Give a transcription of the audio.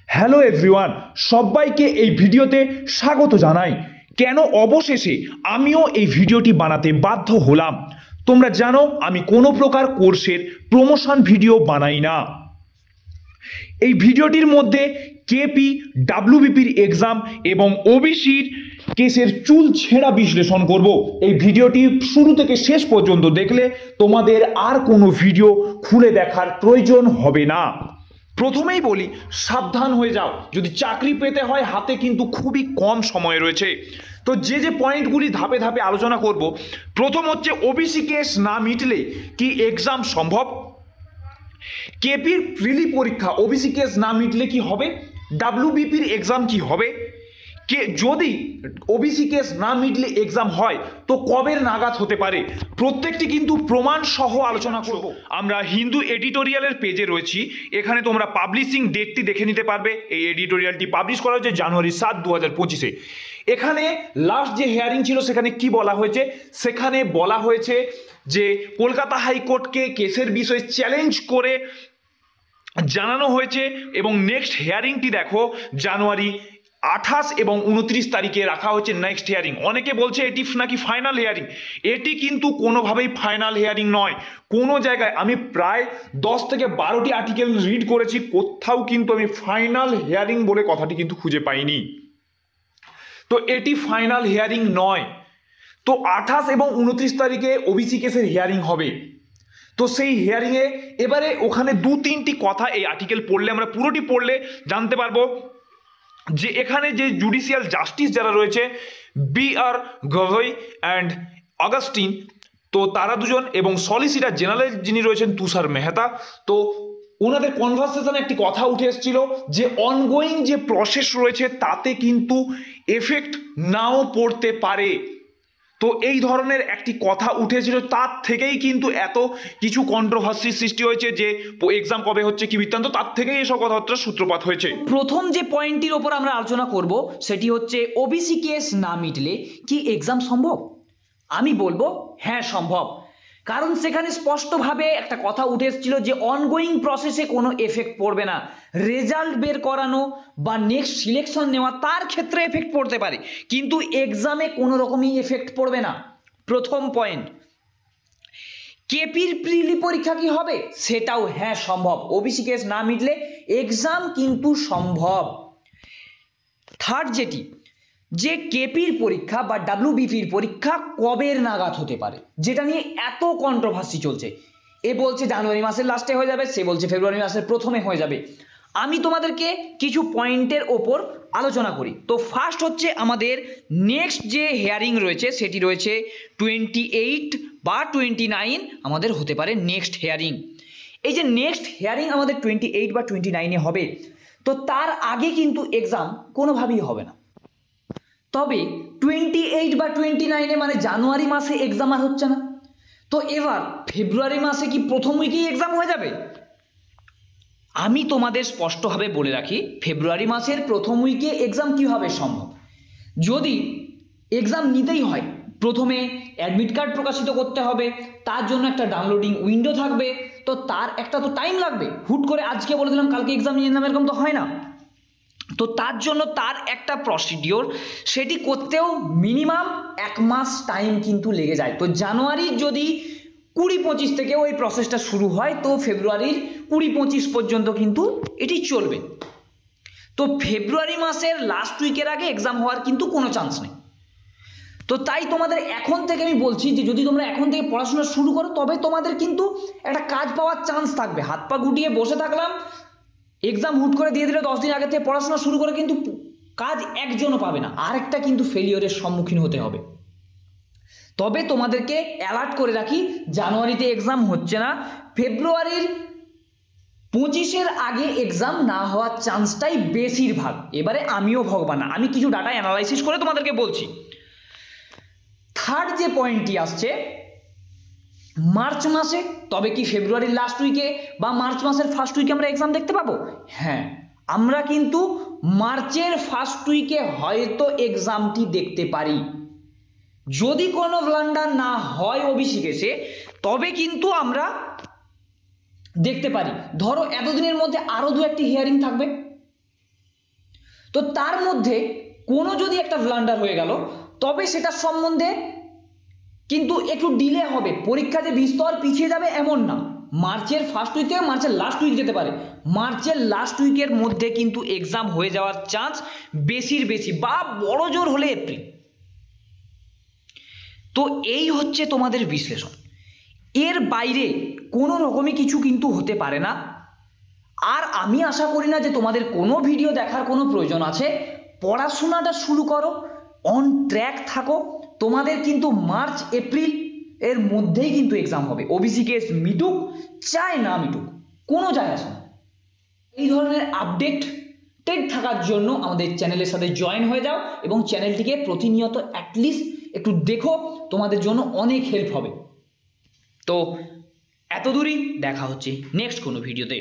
Hello everyone, সবাইকে এই ভিডিওতে স্বাগত জানাই। কেন অবশেষে আমিও এই ভিডিওটি বানাতে বাধ্য হলাম। তোমরা জানো আমি কোনো প্রকার কোর্সের প্রমোশন ভিডিও বানাই না। এই ভিডিওটির মধ্যে কেপি, ডাব্লিউবিপির এক্সাম এবং ওবিসির কেসের চুল ছেঁড়া বিশ্লেষণ করব। এই ভিডিওটি শুরু থেকে শেষ পর্যন্ত দেখলে তোমাদের আর কোনো ভিডিও খুলে দেখার প্রয়োজন হবে না। প্রথমেই বলি, সাবধান হয়ে যাও, যদি চাকরি পেতে হয় হাতে কিন্তু খুবই কম সময় রয়েছে। তো যে পয়েন্টগুলি ধাপে ধাপে আলোচনা করব, প্রথম হচ্ছে ওবিসি কেস না মিটলে কি এক্সাম সম্ভব। কেপির প্রিলি পরীক্ষা ওবিসি কেস না মিটলে কি হবে, ডাব্লিউবিপির এক্সাম কি হবে, যদি ওবিসি কেস না মিটলে এক্সাম হয় তো কবে নাগাদ হতে পারে, প্রত্যেকটি কিন্তু প্রমাণ সহ আলোচনা করব। আমরা হিন্দু এডিটোরিয়ালের পেজে রয়েছি, এখানে তোমরা পাবলিশিং ডেটটি দেখে নিতে পারবে। এই এডিটোরিয়ালটি পাবলিশ করা হয়েছে জানুয়ারি 7, 2025-এ। এখানে লাস্ট যে হিয়ারিং ছিল সেখানে কি বলা হয়েছে, সেখানে বলা হয়েছে যে কলকাতা হাইকোর্টকে কেসের বিষয়ে চ্যালেঞ্জ করে জানানো হয়েছে এবং নেক্সট হিয়ারিংটি দেখো জানুয়ারি 28 এবং 29 তারিখে রাখা হয়েছে নেক্সট হিয়ারিং। অনেকে বলছে এটি নাকি ফাইনাল হিয়ারিং। এটি কিন্তু কোনোভাবেই ফাইনাল হিয়ারিং নয়। কোনো জায়গায় আমি প্রায় 10 থেকে 12টি আর্টিকেল রিড করেছি, কোথাও কিন্তু আমি ফাইনাল হিয়ারিং বলে কথাটি কিন্তু খুঁজে পাইনি। তো এটি ফাইনাল হিয়ারিং নয়। তো 28 এবং 29 তারিখে ওবিসি কেসের হিয়ারিং হবে। তো সেই হিয়ারিংয়ে এবারে ওখানে 2-3টি কথা এই আর্টিকেল পড়লে, আমরা পুরোটি পড়লে জানতে পারবো যে এখানে যে জুডিশিয়াল জাস্টিস যারা রয়েছে, বি.আর. গভৈ অ্যান্ড অগাস্টিন, তো তারা দুজন, এবং সলিসিটার জেনারেল যিনি রয়েছেন তুষার মেহতা, তো ওনাদের কনভারসেশনে একটি কথা উঠে এসেছিল যে অনগোয়িং যে প্রসেস রয়েছে তাতে কিন্তু এফেক্ট নাও পড়তে পারে। তো এই ধরনের একটি কথা উঠেছিল, তার থেকেই কিন্তু এত কিছু কন্ট্রোভার্সির সৃষ্টি হয়েছে যে এক্সাম কবে হচ্ছে কি বৃত্তান্ত, তার থেকেই এসব কথাবার্তার সূত্রপাত হয়েছে। প্রথম যে পয়েন্টটির ওপর আমরা আলোচনা করব সেটি হচ্ছে ওবিসি কেস না মিটলে কি এক্সাম সম্ভব। আমি বলবো হ্যাঁ সম্ভব, কারণ সেখানে স্পষ্টভাবে একটা কথা উঠে এসেছিল যে অনগোয়িং প্রসেসে কোনো এফেক্ট পড়বে না। রেজাল্ট বের করানো বা নেক্সট সিলেকশন নেওয়া তার ক্ষেত্রে এফেক্ট পড়তে পারে, কিন্তু এক্সামে কোনো রকমই এফেক্ট পড়বে না। প্রথম পয়েন্ট। কেপির প্রিলি পরীক্ষা কি হবে, সেটাও হ্যাঁ সম্ভব। ওবিসি কেস না মিটলে এক্সাম কিন্তু সম্ভব। থার্ড যেটি, যে কেপির পরীক্ষা বা ডাব্লিউবিপির পরীক্ষা কবের নাগাদ হতে পারে, যেটা নিয়ে এত কন্ট্রোভার্সি চলছে। এ বলছে জানুয়ারি মাসের লাস্টে হয়ে যাবে, সে বলছে ফেব্রুয়ারি মাসের প্রথমে হয়ে যাবে। আমি তোমাদেরকে কিছু পয়েন্টের ওপর আলোচনা করি। তো ফার্স্ট হচ্ছে আমাদের নেক্সট যে হিয়ারিং রয়েছে সেটি রয়েছে 28 বা 29 আমাদের হতে পারে নেক্সট হিয়ারিং। এই যে নেক্সট হিয়ারিং আমাদের 28 বা 29-এ হবে, তো তার আগে কিন্তু এক্সাম কোনোভাবেই হবে না। তবে 28 বা 29-এ মানে জানুয়ারি মাসে এক্সাম আর হচ্ছে না, তো এবার ফেব্রুয়ারি মাসে কি প্রথম উইকেই এক্সাম হয়ে যাবে? আমি তোমাদের স্পষ্টভাবে বলে রাখি, ফেব্রুয়ারি মাসের প্রথম উইকে এক্সাম কীভাবে সম্ভব। যদি এক্সাম নিতেই হয়, প্রথমে অ্যাডমিট কার্ড প্রকাশিত করতে হবে, তার জন্য একটা ডাউনলোডিং উইন্ডো থাকবে, তো তার একটা তো টাইম লাগবে। হুট করে আজকে বলে দিলাম কালকে এক্সাম নিয়ে নিলাম, এরকম তো হয় না। তো তার জন্য তার একটা প্রসিডিওর, সেটি করতেও মিনিমাম 1 মাস টাইম কিন্তু লেগে যায়। তো জানুয়ারির যদি 20-25 থেকে ওই প্রসেসটা শুরু হয়, তো ফেব্রুয়ারির 20-25 পর্যন্ত কিন্তু এটি চলবে। তো ফেব্রুয়ারি মাসের লাস্ট উইকের আগে এক্সাম হওয়ার কিন্তু কোনো চান্স নেই। তো তাই তোমাদের এখন থেকে আমি বলছি যে যদি তোমরা এখন থেকে পড়াশোনা শুরু করো, তবে তোমাদের কিন্তু একটা কাজ পাওয়ার চান্স থাকবে। হাত পা গুটিয়ে বসে থাকলাম, এক্সাম হুট করে দিয়ে দিলে 10 দিন আগে থেকে পড়াশোনা শুরু করে কিন্তু কাজ একজনও পাবে না, আরেকটা কিন্তু ফেলিওরের সম্মুখীন হতে হবে। তবে তোমাদেরকে অ্যালার্ট করে রাখি, জানুয়ারিতে এক্সাম হচ্ছে না, ফেব্রুয়ারির 25-এর আগে এক্সাম না হওয়ার চান্সটাই বেশিরভাগ। এবারে আমিও ভগবান না, আমি কিছু ডাটা অ্যানালাইসিস করে তোমাদেরকে বলছি। থার্ড যে পয়েন্টটি আসছে মার্চ মাসে, তবে কি ফেব্রুয়ারির লাস্ট উইকে বা মার্চ মাসের ফার্স্ট উইকে আমরা এক্সাম দেখতে পাবো? হ্যাঁ, আমরা কিন্তু মার্চের ফার্স্ট উইকে হয়তো এক্সামটি দেখতে পারি, যদি কোনো ব্লান্ডার না হয় ওবিসি কেসে, তবে কিন্তু আমরা দেখতে পারি। ধরো এতদিনের মধ্যে আরও 2-1টি হিয়ারিং থাকবে, তো তার মধ্যে কোনো যদি একটা ব্লান্ডার হয়ে গেল তবে সেটার সম্বন্ধে কিন্তু একটু ডিলে হবে, পরীক্ষা যে বিস্তর পিছিয়ে যাবে এমন না। মার্চের ফার্স্ট উইক থেকে মার্চের লাস্ট উইক যেতে পারে, মার্চের লাস্ট উইকের মধ্যে কিন্তু এক্সাম হয়ে যাওয়ার চান্স বেশির বেশি, বা বড় জোর হলে এপ্রিল। তো এই হচ্ছে তোমাদের বিশ্লেষণ, এর বাইরে কোনো রকমই কিছু কিন্তু হতে পারে না। আর আমি আশা করি না যে তোমাদের কোনো ভিডিও দেখার কোনো প্রয়োজন আছে। পড়াশোনাটা শুরু করো, অন ট্র্যাক থাকো, তোমাদের কিন্তু মার্চ এপ্রিল এর মধ্যেই কিন্তু এক্সাম হবে। ওবিসি কেস মিটুক চাই না মিটুক, কোনো যায় আসে না। এই ধরনের আপডেটেড থাকার জন্য আমাদের চ্যানেলের সাথে জয়েন হয়ে যাও এবং চ্যানেলটিকে প্রতিনিয়ত অ্যাটলিস্ট একটু দেখো, তোমাদের জন্য অনেক হেল্প হবে। তো এত দূরই, দেখা হচ্ছে নেক্সট কোনো ভিডিওতে।